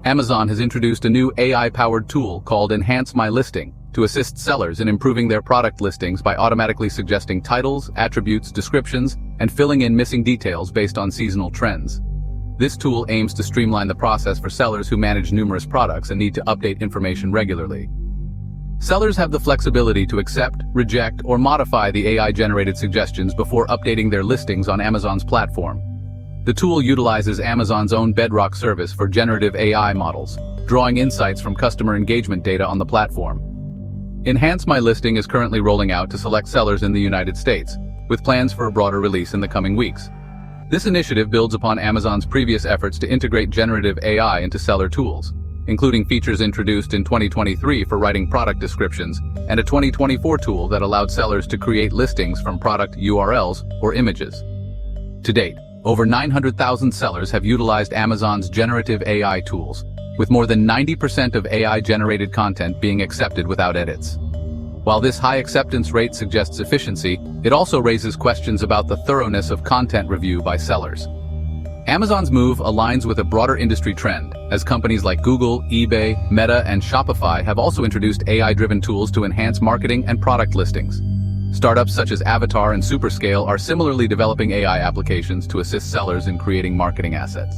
Amazon has introduced a new AI-powered tool called Enhance My Listing to assist sellers in improving their product listings by automatically suggesting titles, attributes, descriptions, and filling in missing details based on seasonal trends. This tool aims to streamline the process for sellers who manage numerous products and need to update information regularly. Sellers have the flexibility to accept, reject, or modify the AI-generated suggestions before updating their listings on Amazon's platform. The tool utilizes Amazon's own Bedrock service for generative AI models, drawing insights from customer engagement data on the platform. Enhance My Listing is currently rolling out to select sellers in the United States, with plans for a broader release in the coming weeks. This initiative builds upon Amazon's previous efforts to integrate generative AI into seller tools, including features introduced in 2023 for writing product descriptions and a 2024 tool that allowed sellers to create listings from product URLs or images. To date, over 900,000 sellers have utilized Amazon's generative AI tools, with more than 90% of AI-generated content being accepted without edits. While this high acceptance rate suggests efficiency, it also raises questions about the thoroughness of content review by sellers. Amazon's move aligns with a broader industry trend, as companies like Google, eBay, Meta, and Shopify have also introduced AI-driven tools to enhance marketing and product listings. Startups such as Avatar and Superscale are similarly developing AI applications to assist sellers in creating marketing assets.